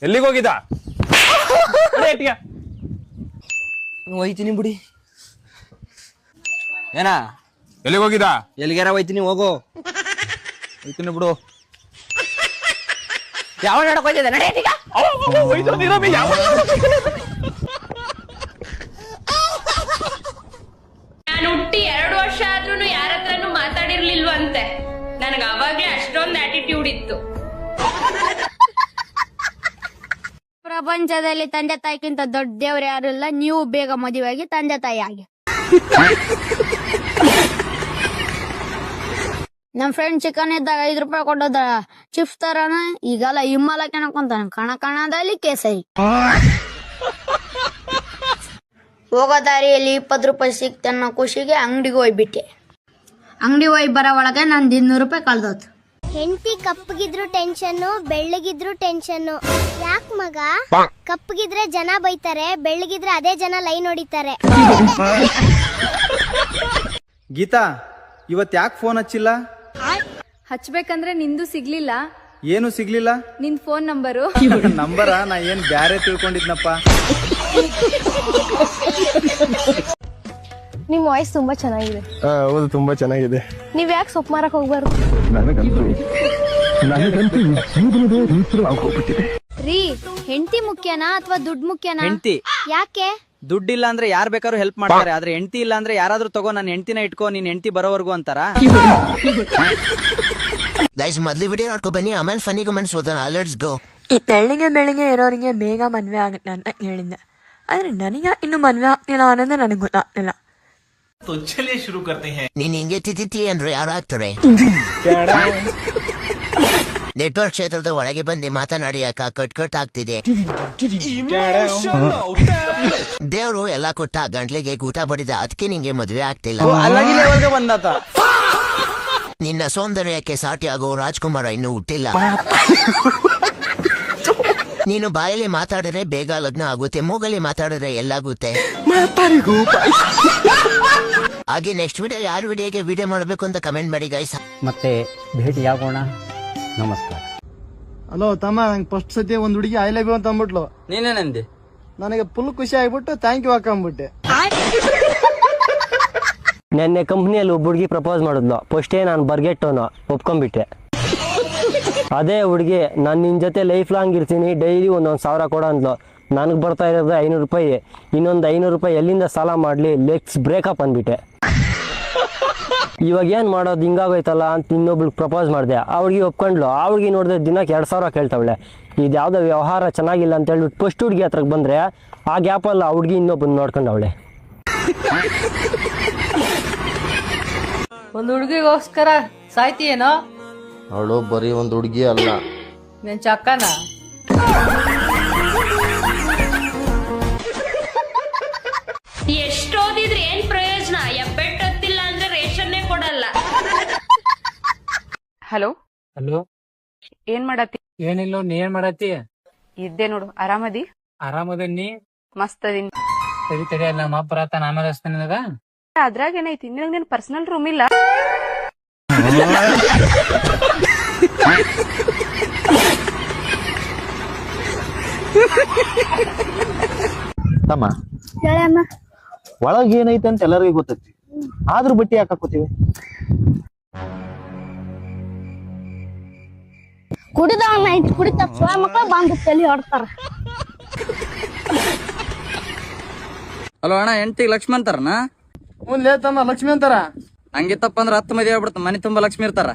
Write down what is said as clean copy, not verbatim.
ಎಲ್ಲಿಗೆ ಹೋಗಿದ್ದ? ಹೋಯ್ತೀನಿ ಬಿಡಿ. ಏನಾ ಎಲ್ಲಿಗೆ ಹೋಗಿದ್ದ? ಎಲ್ಲಿಗಾರ ಹೋಯ್ತೀನಿ, ಹೋಗು. ಹೋಯ್ತೀನಿ ಬಿಡು. ಯಾವ ನೋಡಕ್ ಹೋಯ್ತಿದ್ದೆ? ನಾನು ಹುಟ್ಟಿ 2 ವರ್ಷ ಆದ್ರೂ ಯಾರ ಹತ್ರನು ಮಾತಾಡಿರ್ಲಿಲ್ವಂತೆ. ನನಗೆ ಅವಾಗ್ಲೇ ಅಷ್ಟೊಂದು ಆಟಿಟ್ಯೂಡ್ ಇತ್ತು. ಪ್ರಪಂಚದಲ್ಲಿ ತಂದೆ ತಾಯಿಗಿಂತ ದೊಡ್ಡ ದೇವ್ರು ಯಾರು ಇಲ್ಲ. ನೀವು ಬೇಗ ಮದುವೆಯಾಗಿ ತಂದೆ ತಾಯಿ ಆಗಿ. ನಮ್ ಫ್ರೆಂಡ್ ಚಿಕನ್ ಇದ್ದಾಗ 5 ರೂಪಾಯಿ ಕೊಟ್ಟದ ಚಿಪ್ಸ್ ತರಾನ, ಈಗೆಲ್ಲ ಹಿಮಾಲಯ ಅನ್ಕೊಂತಾನ. ಕಣದಲ್ಲಿ ಕೇಸರಿ. ಹೋಗೋ ದಾರಿಯಲ್ಲಿ 20 ರೂಪಾಯಿ ಸಿಕ್ತನ್ನೋ ಖುಷಿಗೆ ಅಂಗಡಿಗೆ ಹೋಗ್ಬಿಟ್ಟೆ. ಅಂಗಡಿ ಹೋಗಿ ಬರೋ ಒಳಗೆ ನಂದು 200 ರೂಪಾಯಿ ಕಳ್ದೋತು. ಹೆಂಡತಿ ಕಪ್ಪಗಿದ್ರು ಟೆನ್ಷನ್, ಬೆಳ್ಳಗಿದ್ರು ಟೆನ್ಷನ್. ಯಾಕ್ ಮಗ? ಕಪ್ಪಗಿದ್ರೆ ಜನ ಬೈತಾರೆ, ಬೆಳ್ಳಗಿದ್ರೆ ಅದೇ ಜನ ಲೈನ್ ಹೊಡಿತಾರೆ. ಗೀತಾ, ಇವತ್ ಯಾಕೆ ಫೋನ್ ಹಚ್ಚಿಲ್ಲ? ಹಚ್ಬೇಕಂದ್ರೆ ನಿಂದು ಸಿಗ್ಲಿಲ್ಲ. ಏನು ಸಿಗ್ಲಿಲ್ಲ? ನಿನ್ ಫೋನ್ ನಂಬರು. ನಂಬರ ನಾ ಏನ್ ಬ್ಯಾರೆ ತಿಳ್ಕೊಂಡಿದ್ನಪ್ಪ. ನಿಮ್ ವಾಯ್ಸ್ ತುಂಬಾ ಚೆನ್ನಾಗಿದೆ. ಹೌದು, ತುಂಬಾ ಚೆನ್ನಾಗಿದೆ. ನೀವ್ ಯಾಕೆ ಸೊಪ್ಪು ಮಾರಕ್ ಹೋಗ್ಬಾರ್ದು? ರೀ, ಹೆಂಡತಿ ಮುಖ್ಯನಾ ಅಥವಾ ದುಡ್ಡು ಮುಖ್ಯನಾ? ಹೆಂಡತಿ. ಯಾಕೆ? ದುಡ್ಡಿಲ್ಲ ಅಂದ್ರೆ ಯಾರ್ ಬೇಕಾದ್ರೂ ಹೆಲ್ಪ್ ಮಾಡ್ತಾರೆ, ಆದ್ರೆ ಹೆಂಡತಿ ಇಲ್ಲ ಅಂದ್ರೆ ಯಾರಾದ್ರೂ ತಗೋ ನನ್ನ ಹೆಂಡತಿನ ಇಟ್ಕೋ, ನೀನ್ ಹೆಂಡತಿ ಬರೋವರೆಗೂ ಅಂತಾರ. ಮೊದ್ಲು ವಿಡಿಯೋ ನೋಡ್ಕೊ ಬನ್ನಿ, ಆಮೇಲೆ ಫನಿ ಕಮೆಂಟ್ಸ್ ಓದೋಣ. Let's go. ಈ ಬೆಳ್ಳಿಗೆ ಇರೋರಿಗೆ ಬೇಗ ಮದ್ವೆ ಆಗುತ್ತೆ ಅಂತ ಹೇಳಿದ್ದೆ, ಆದ್ರೆ ನನಗೆ ಇನ್ನು ಮದ್ವೆ ಆಗ್ತಿಲ್ಲ ಅನ್ನೋದೇ ನನಗೆ ಗೊತ್ತಾಗ್ತಿಲ್ಲ. ನೀನ್ ಹಿಂಗೆ ತಿತ್ತಿ ಅಂದ್ರೆ ಯಾರಾಗ್ತಾರೆ? ನೆಟ್ವರ್ಕ್ ಕ್ಷೇತ್ರದ ಒಳಗೆ ಬಂದು ಮಾತನಾಡಿ ಯಾಕ ಕಟ್ ಆಗ್ತಿದೆ. ದೇವ್ರು ಎಲ್ಲ ಕೊಟ್ಟ, ಗಂಟ್ಲಿಗೆ ಊಟ ಬಡಿದ, ಅದಕ್ಕೆ ನಿಂಗೆ ಮದ್ವೆ ಆಗ್ತಿಲ್ಲ. ಬಂದಾತ. ನಿನ್ನ ಸೌಂದರ್ಯಕ್ಕೆ ಸಾಟಿ ಆಗೋ ರಾಜ್ಕುಮಾರ ಇನ್ನೂ ಹುಟ್ಟಿಲ್ಲ. ನೀನು ಬಾಯಲ್ಲಿ ಮಾತಾಡಿದ್ರೆ ಬೇಗ ಲಗ್ನ ಆಗುತ್ತೆ, ಮೂಗಲ್ಲಿ ಮಾತಾಡಿದ್ರೆ ಎಲ್ಲಾಗುತ್ತೆ. ಹಾಗೆ ನೆಕ್ಸ್ಟ್ ವಿಡಿಯೋ ಯಾರು ವಿಡಿಯೋ ಮಾಡಬೇಕು ಅಂತ ಕಮೆಂಟ್ ಮಾಡಿ ಗೈಸ್. ಮತ್ತೆ ಭೇಟಿಯಾಗೋಣ. ನಮಸ್ಕಾರ. ಹಲೋ ತಮ್ಮ, ನಂಗೆ ಫಸ್ಟ್ ಸತಿ ಒಂದ್ ಹುಡುಗಿ ಐ ಲವ್ ಯು ಅಂತ ಅಂದ್ಬಿಟ್ಲು. ನೀನೇನಂದಿ? ನನಗೆ ಫುಲ್ ಖುಷಿ ಆಗ್ಬಿಟ್ಟು ಥ್ಯಾಂಕ್ ಯು ಹಾಕೊಂಡ್ಬಿಟ್ಟೆ. ನೆನ್ನೆ ಕಂಪ್ನಿಯಲ್ಲಿ ಒಬ್ಬ ಹುಡುಗಿ ಪ್ರಪೋಸ್ ಮಾಡಿದ್ಲು. ಫಸ್ಟೇ ನಾನು ಬರ್ಗೆಟ್ಟೋನು ಒಪ್ಕೊಂಡ್ಬಿಟ್ಟೆ. ಅದೇ ಹುಡುಗಿ ನಾನು ನಿನ್ನ ಜೊತೆ ಲೈಫ್ ಲಾಂಗ್ ಇರ್ತೀನಿ, ಡೈಲಿ 1,000 ಕೊಡೋ ಅಂದ್ಲು. ನನಗೆ ಬರ್ತಾ ಇರೋದು 500 ರೂಪಾಯಿ. ಇನ್ನೊಂದು 500 ರೂಪಾಯಿ ಎಲ್ಲಿಂದ ಸಾಲ ಮಾಡಲಿ? ಲೆಟ್ಸ್ ಬ್ರೇಕಪ್ ಅಂದ್ಬಿಟ್ಟೆ. ಇವಾಗ ಏನು ಮಾಡೋದು, ಹಿಂಗಾಗೋಯ್ತಲ್ಲ ಅಂತ ಇನ್ನೊಬ್ಳಿಗೆ ಪ್ರಪೋಸ್ ಮಾಡಿದೆ. ಆ ಹುಡುಗಿ ಒಪ್ಕೊಂಡ್ಲು. ಆ ಹುಡುಗಿ ನೋಡಿದ್ರೆ ದಿನಕ್ಕೆ 2,000 ಕೇಳ್ತಾವಳೆ. ಇದು ಯಾವುದೋ ವ್ಯವಹಾರ ಚೆನ್ನಾಗಿಲ್ಲ ಅಂತ ಹೇಳ್ಬಿಟ್ಟು ಫಸ್ಟ್ ಹುಡುಗಿ ಹತ್ರಕ್ಕೆ ಬಂದರೆ ಆ ಗ್ಯಾಪಲ್ಲಿ ಆ ಹುಡುಗಿ ಇನ್ನೊಬ್ಬನ ನೋಡ್ಕೊಂಡವಳೆ. ಒಂದ್ ಹುಡುಗಿಗೋಸ್ಕರ ಸಾಯ್ತೀಯೇನೋ? ಅವಳು ಬರೀ ಒಂದ್ ಹುಡುಗಿ ಅಲ್ಲ, ನನ್ ಚಕ್ಕನ. ಎಷ್ಟೋದಿದ್ರೆ ಏನ್ ಪ್ರಯೋಜನ? ಎಬ್ಬೆಟ್ಟೊತ್ತಿಲ್ಲ ಅಂದ್ರೆ ರೇಷನ್ನೇ ಕೊಡಲ್ಲ. ಹಲೋ ಹಲೋ, ಏನ್ ಮಾಡತ್ತಿ? ಏನಿಲ್ಲ, ನೀ ಏನ್ ಮಾಡತ್ತಿ? ಇದ್ದೆ ನೋಡು. ಆರಾಮದಿ? ಆರಾಮದ ನೀ? ಮಸ್ತ್ ಅದೀನಿ. ತಡಿ ನಮ್ಮ ಅಪ್ಪ ಬರತ್ತಾನ, ಆಮೇಲೆ ಹಚ್ತಾನೆ ನಿನಗ. ಅದ್ರಾಗ ಏನೈತಿ? ನಿನ್ ಪರ್ಸನಲ್ ರೂಮ್ ಇಲ್ಲ? ತಮ್ಮ ಒಳಗ್ ಏನೈತೆ ಅಂತ ಎಲ್ಲರಿಗೂ ಗೊತ್ತೈತಿ, ಆದ್ರೂ ಬಟ್ಟಿ ಹಾಕೋತೀವಿ. ಕುಡಿದ ನೈಟ್ ಕುಡಿತ ಮಕ್ಕಳು ಬಂದು ತಲೆ ಹೊಡ್ತಾರ. ಹಲೋ ಅಣ್ಣ, ಹೆಂಡತಿಗೆ ಲಕ್ಷ್ಮಿ ಅಂತಾರನ? ಮುಂದೆ ತಮ್ಮ ಲಕ್ಷ್ಮಿ ಅಂತಾರ. ಹಂಗೆ ತಪ್ಪಂದ್ರ 10 ಮದುವೆ ಆಗ್ಬಿಡ್ತ, ಮನೆ ತುಂಬಾ ಲಕ್ಷ್ಮಿ ಇರ್ತಾರ.